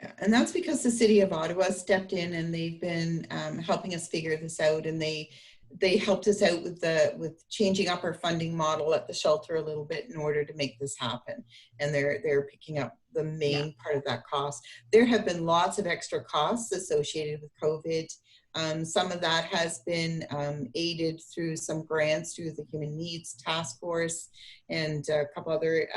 Speaker 4: Yeah, and that's because the City of Ottawa stepped in and they've been helping us figure this out, and they helped us out with changing up our funding model at the shelter a little bit in order to make this happen. And they're picking up the main part of that cost. There have been lots of extra costs associated with COVID. Some of that has been aided through some grants through the Human Needs Task Force and a couple other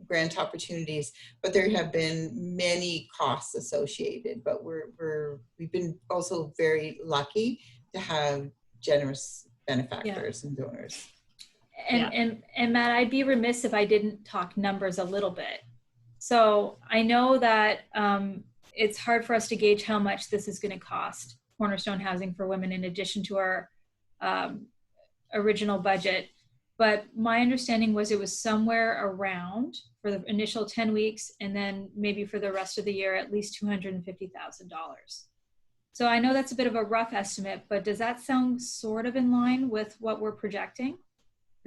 Speaker 4: grant opportunities, but there have been many costs associated. But we've been also very lucky to have generous benefactors and donors.
Speaker 1: And Matt, I'd be remiss if I didn't talk numbers a little bit. So I know that it's hard for us to gauge how much this is going to cost Cornerstone Housing for Women in addition to our original budget. But my understanding was it was somewhere around, for the initial 10 weeks, and then maybe for the rest of the year, at least $250,000. So I know that's a bit of a rough estimate, but does that sound sort of in line with what we're projecting?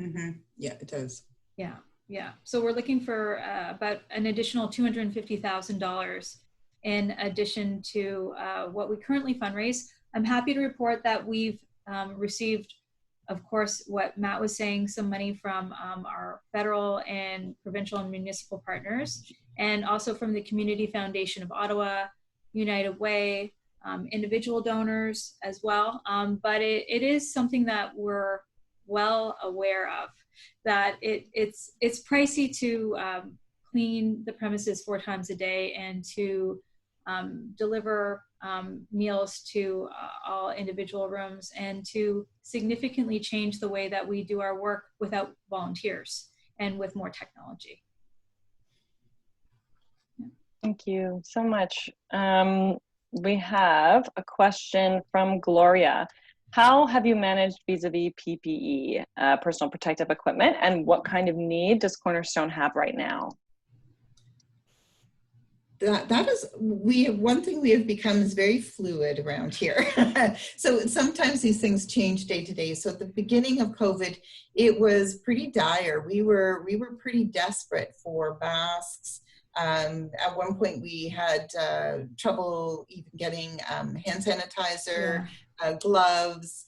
Speaker 4: Mm-hmm. Yeah, it does.
Speaker 1: Yeah, yeah. So we're looking for about an additional $250,000 in addition to what we currently fundraise. I'm happy to report that we've received, of course, what Matt was saying, some money from our federal and provincial and municipal partners, and also from the Community Foundation of Ottawa, United Way, individual donors as well. But it is something that we're well aware of, that it's pricey to clean the premises 4 times a day and to deliver meals to all individual rooms, and to significantly change the way that we do our work without volunteers and with more technology.
Speaker 2: Thank you so much. We have a question from Gloria. How have you managed vis-a-vis PPE, personal protective equipment, and what kind of need does Cornerstone have right now?
Speaker 4: That is, one thing we have become is very fluid around here. So sometimes these things change day to day. So at the beginning of COVID, it was pretty dire. We were pretty desperate for masks. At one point we had trouble even getting hand sanitizer, gloves,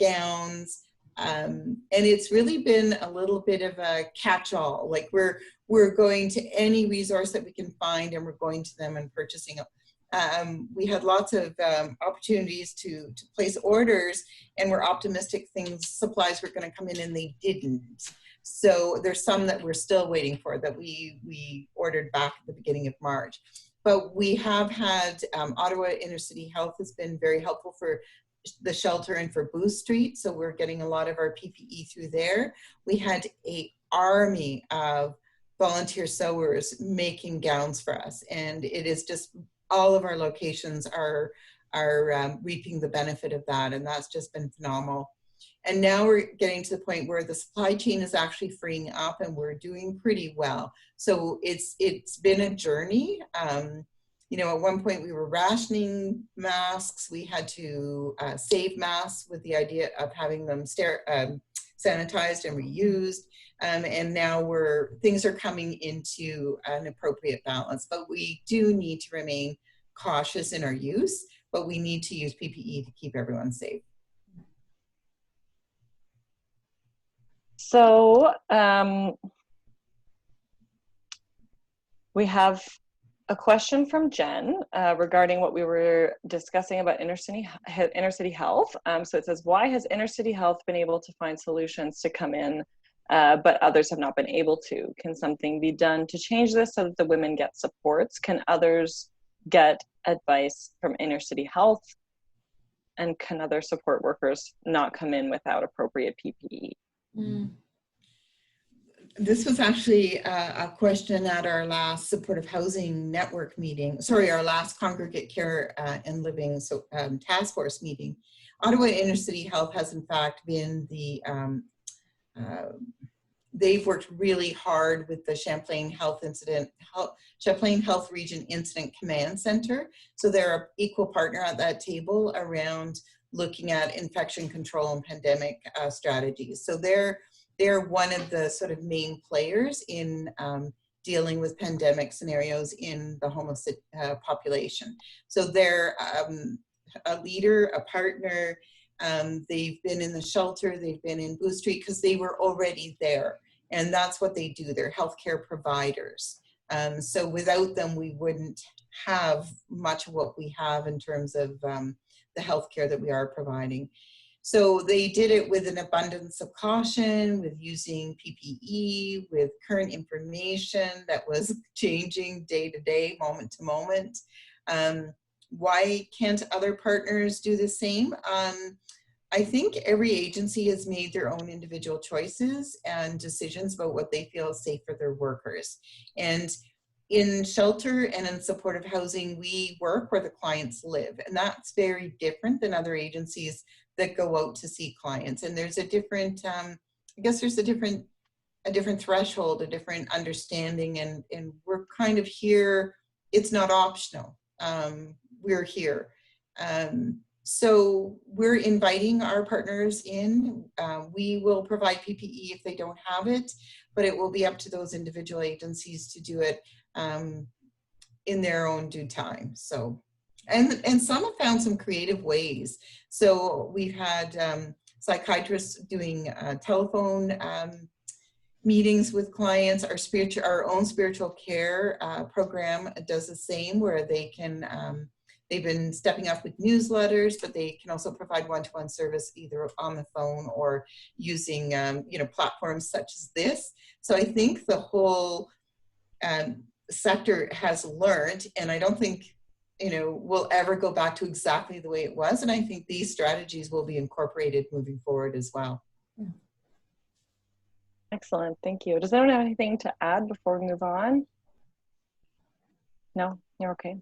Speaker 4: gowns. And it's really been a little bit of a catch-all. Like we're going to any resource that we can find, and we're going to them and purchasing them. We had lots of opportunities to place orders, and we're optimistic supplies were going to come in, and they didn't. So there's some that we're still waiting for that we ordered back at the beginning of March. But we have had Ottawa Inner City Health has been very helpful for the shelter and for Booth Street. So we're getting a lot of our PPE through there. We had an army of volunteer sewers making gowns for us. And it is just, all of our locations are reaping the benefit of that. And that's just been phenomenal. And now we're getting to the point where the supply chain is actually freeing up, and we're doing pretty well. So it's been a journey. You know, at one point we were rationing masks. We had to save masks with the idea of having them sanitized and reused. And now things are coming into an appropriate balance. But we do need to remain cautious in our use, but we need to use PPE to keep everyone safe.
Speaker 2: So we have a question from Jen regarding what we were discussing about inner city health. So it says, why has inner city health been able to find solutions to come in, but others have not been able to? Can something be done to change this so that the women get supports? Can others get advice from inner city health? And can other support workers not come in without appropriate PPE?
Speaker 1: Mm.
Speaker 4: This was actually a question at our last supportive housing network meeting, our last congregate care and living task force meeting. Ottawa Inner City Health has in fact been they've worked really hard with the Champlain Health Region Incident Command Center. So they're an equal partner at that table around looking at infection control and pandemic strategies. So they're one of the sort of main players in dealing with pandemic scenarios in the homeless population. So they're a leader, a partner. They've been in the shelter, they've been in Blue Street because they were already there. And that's what they do. They're healthcare providers. So without them, we wouldn't have much of what we have in terms of the healthcare that we are providing. So they did it with an abundance of caution, with using PPE, with current information that was changing day to day, moment to moment. Why can't other partners do the same? I think every agency has made their own individual choices and decisions about what they feel is safe for their workers. And in shelter and in supportive housing, we work where the clients live. And that's very different than other agencies that go out to see clients. And there's a different, I guess there's a different threshold, a different understanding. And we're kind of here, it's not optional. We're here. So we're inviting our partners in. We will provide PPE if they don't have it, but it will be up to those individual agencies to do it in their own due time. So, and some have found some creative ways. So we've had psychiatrists doing telephone meetings with clients. Our own spiritual care program does the same, where they can, they've been stepping up with newsletters, but they can also provide one-to-one service either on the phone or using platforms such as this. So I think the whole sector has learned, and I don't think we'll ever go back to exactly the way it was. And I think these strategies will be incorporated moving forward as well.
Speaker 2: Excellent, thank you. Does anyone have anything to add before we move on? No, you're okay.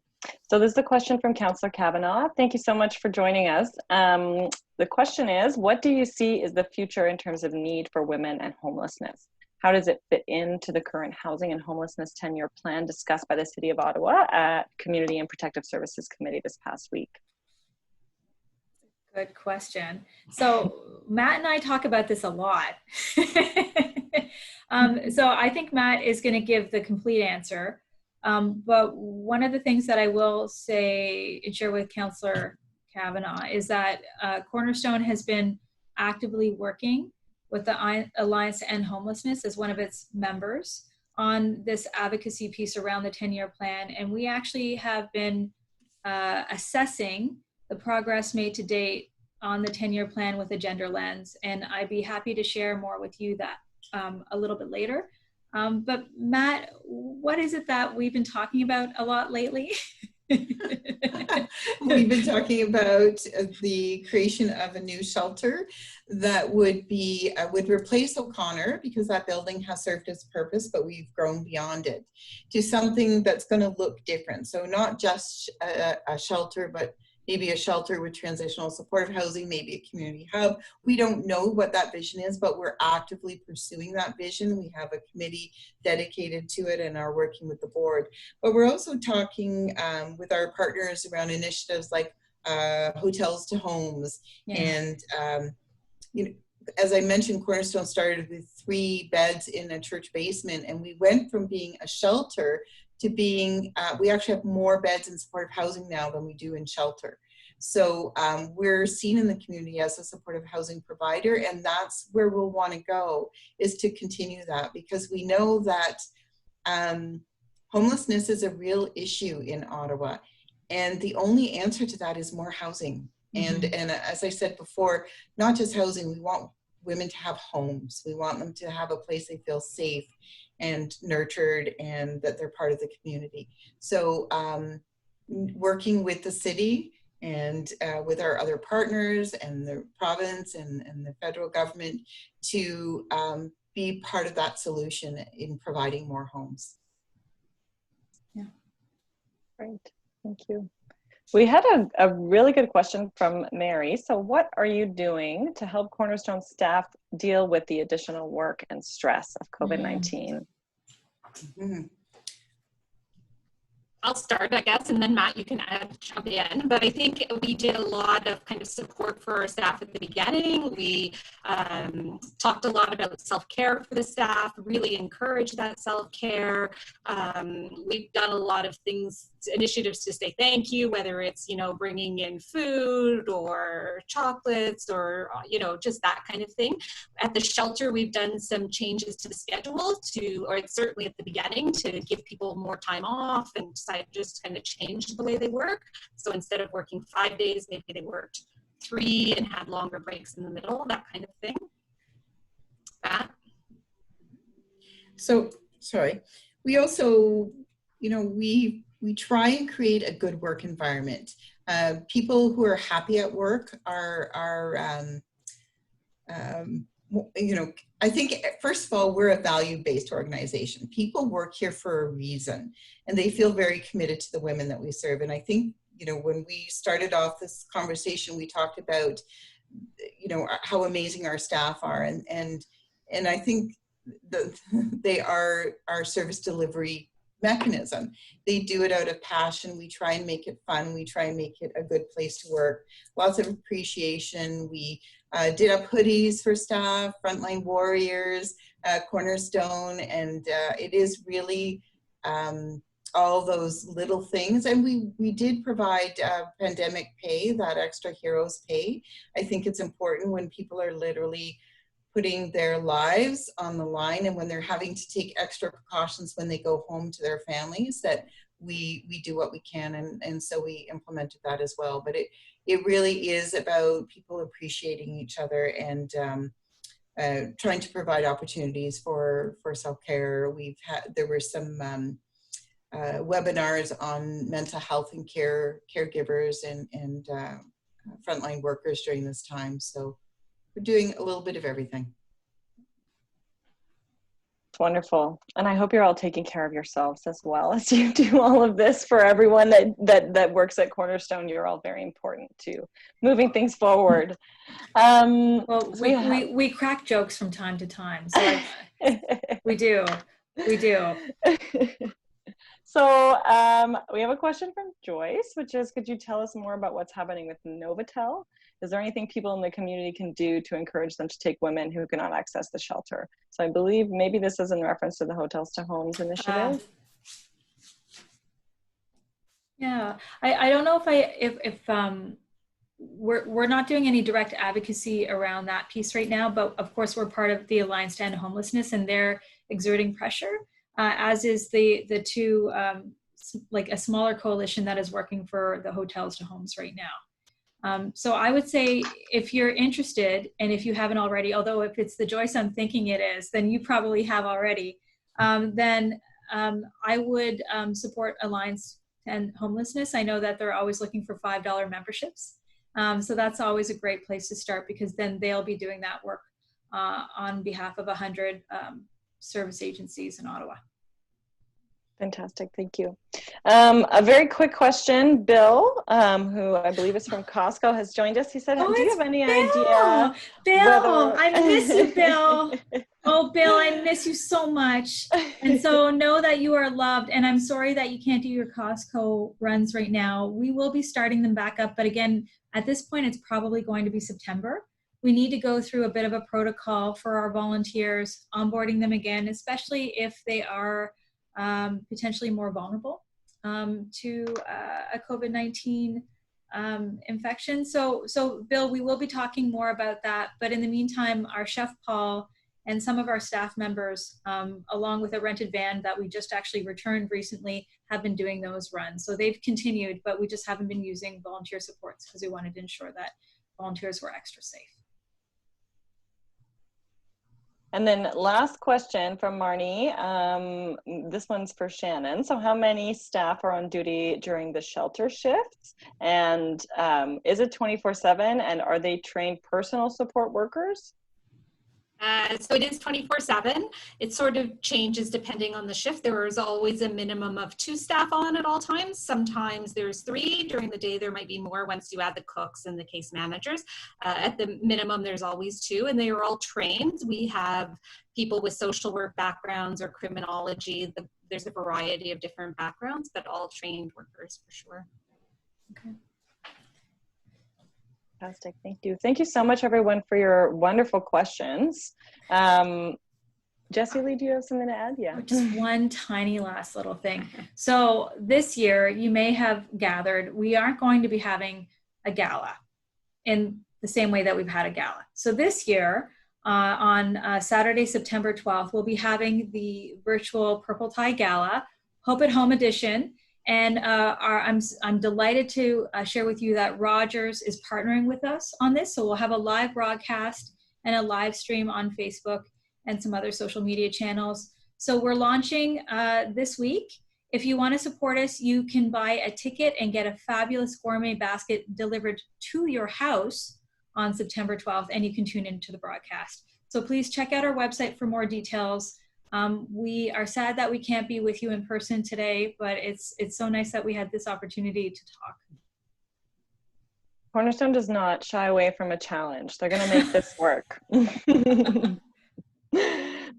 Speaker 2: So this is a question from Councillor Kavanaugh. Thank you so much for joining us. The question is, what do you see is the future in terms of need for women and homelessness? How does it fit into the current housing and homelessness 10-year plan discussed by the City of Ottawa at Community and Protective Services Committee this past week?
Speaker 1: Good question. So Matt and I talk about this a lot. So I think Matt is going to give the complete answer. But one of the things that I will say and share with Councillor Kavanaugh is that Cornerstone has been actively working with the Alliance to End Homelessness as one of its members on this advocacy piece around the 10-year plan. And we actually have been assessing the progress made to date on the 10-year plan with a gender lens. And I'd be happy to share more with you that a little bit later. But Matt, what is it that we've been talking about a lot lately?
Speaker 4: We've been talking about the creation of a new shelter that would replace O'Connor, because that building has served its purpose, but we've grown beyond it to something that's going to look different. So not just a shelter, but maybe a shelter with transitional supportive housing, maybe a community hub. We don't know what that vision is, but we're actively pursuing that vision. We have a committee dedicated to it and are working with the board. But we're also talking with our partners around initiatives like hotels to homes. Yeah. And, as I mentioned, Cornerstone started with 3 beds in a church basement, and we went from being a shelter to being, we actually have more beds in supportive housing now than we do in shelter. So we're seen in the community as a supportive housing provider, and that's where we'll want to go, is to continue that, because we know that homelessness is a real issue in Ottawa, and the only answer to that is more housing. Mm-hmm. And as I said before, not just housing, we want women to have homes. We want them to have a place they feel safe and nurtured, and that they're part of the community. So working with the city and with our other partners and the province and the federal government to be part of that solution in providing more homes.
Speaker 2: Yeah, great, thank you. We had a really good question from Mary. So what are you doing to help Cornerstone staff deal with the additional work and stress of COVID-19?
Speaker 4: Mm-hmm.
Speaker 3: I'll start, I guess, and then Matt, you can jump in. But I think we did a lot of kind of support for our staff at the beginning. We talked a lot about self-care for the staff, really encouraged that self-care. We've done a lot of things, initiatives to say thank you, whether it's, you know, bringing in food or chocolates or, you know, just that kind of thing. At the shelter, we've done some changes to the schedule or certainly at the beginning, to give people more time off and just kind of change the way they work. So instead of working 5 days, maybe they worked 3 and had longer breaks in the middle, that kind of thing. Matt?
Speaker 4: So, sorry. We also, you know, we try and create a good work environment. People who are happy at work you know, I think, first of all, we're a value-based organization. People work here for a reason, and they feel very committed to the women that we serve. And I think, you know, when we started off this conversation, we talked about, you know, how amazing our staff are. And I think they are our service delivery mechanism. They do it out of passion. We try and make it fun. We try and make it a good place to work. Lots of appreciation. We did up hoodies for staff, frontline warriors, Cornerstone, and it is really all those little things. And we did provide pandemic pay, that extra heroes pay. I think it's important when people are literally putting their lives on the line, and when they're having to take extra precautions when they go home to their families, that we do what we can, and so we implemented that as well. But it really is about people appreciating each other and trying to provide opportunities for self-care. There were some webinars on mental health and caregivers and frontline workers during this time. So we're doing a little bit of everything.
Speaker 2: Wonderful. And I hope you're all taking care of yourselves as well as you do all of this for everyone that works at Cornerstone. You're all very important to moving things forward.
Speaker 1: Well, we crack jokes from time to time. So we do.
Speaker 2: So we have a question from Joyce, which is, could you tell us more about what's happening with Novotel? Is there anything people in the community can do to encourage them to take women who cannot access the shelter? So I believe maybe this is in reference to the Hotels to Homes initiative.
Speaker 1: Yeah, I don't know if we're not doing any direct advocacy around that piece right now, but of course we're part of the Alliance to End Homelessness, and they're exerting pressure, as is the two, like a smaller coalition that is working for the Hotels to Homes right now. So I would say, if you're interested, and if you haven't already, although if it's the Joyce I'm thinking it is, then you probably have already, then I would support Alliance to End Homelessness. I know that they're always looking for $5 memberships. So that's always a great place to start, because then they'll be doing that work on behalf of 100 service agencies in Ottawa.
Speaker 2: Fantastic, thank you. A very quick question. Bill, who I believe is from Costco, has joined us. He said, do you have any idea?
Speaker 1: Bill, I miss you, Bill. Oh, Bill, I miss you so much. And so know that you are loved. And I'm sorry that you can't do your Costco runs right now. We will be starting them back up. But again, at this point, it's probably going to be September. We need to go through a bit of a protocol for our volunteers, onboarding them again, especially if they are potentially more vulnerable to a COVID-19 infection. So Bill, we will be talking more about that. But in the meantime, our chef Paul and some of our staff members, along with a rented van that we just actually returned recently, have been doing those runs. So they've continued, but we just haven't been using volunteer supports because we wanted to ensure that volunteers were extra safe.
Speaker 2: And then last question from Marnie. This one's for Shannon. So how many staff are on duty during the shelter shifts? And is it 24/7? And are they trained personal support workers?
Speaker 3: So it is 24/7. It sort of changes depending on the shift. There is always a minimum of 2 staff on at all times. Sometimes there's 3. During the day, there might be more once you add the cooks and the case managers. At the minimum, there's always 2, and they are all trained. We have people with social work backgrounds or criminology. there's a variety of different backgrounds, but all trained workers for sure.
Speaker 1: Okay.
Speaker 2: Fantastic. Thank you. Thank you so much, everyone, for your wonderful questions. Jessie-Lee, do you have something to add? Yeah.
Speaker 1: Just one tiny last little thing. So this year, you may have gathered, we aren't going to be having a gala in the same way that we've had a gala. So this year, on Saturday, September 12th, we'll be having the virtual Purple Tie Gala, Hope at Home edition. And I'm delighted to share with you that Rogers is partnering with us on this. So we'll have a live broadcast and a live stream on Facebook and some other social media channels. So we're launching this week. If you want to support us, you can buy a ticket and get a fabulous gourmet basket delivered to your house on September 12th, and you can tune into the broadcast. So please check out our website for more details. We are sad that we can't be with you in person today, but it's so nice that we had this opportunity to talk.
Speaker 2: Cornerstone does not shy away from a challenge. They're going to make this work.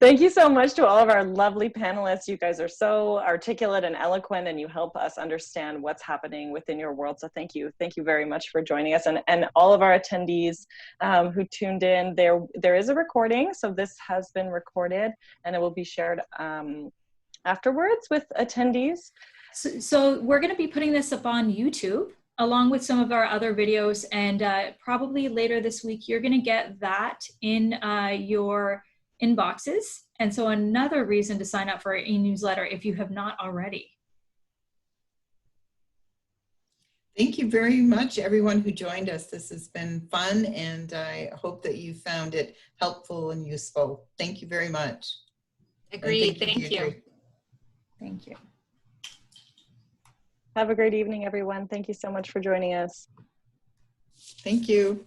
Speaker 2: Thank you so much to all of our lovely panelists. You guys are so articulate and eloquent, and you help us understand what's happening within your world. So thank you. Thank you very much for joining us. And all of our attendees who tuned in, there is a recording. So this has been recorded, and it will be shared afterwards with attendees.
Speaker 1: So we're going to be putting this up on YouTube along with some of our other videos. And probably later this week, you're going to get that in your inboxes. And so another reason to sign up for our e-newsletter if you have not already.
Speaker 4: Thank you very much, everyone who joined us. This has been fun, and I hope that you found it helpful and useful. Thank you very much.
Speaker 3: Agreed. Thank you.
Speaker 1: Thank you.
Speaker 2: Have a great evening, everyone. Thank you so much for joining us.
Speaker 4: Thank you.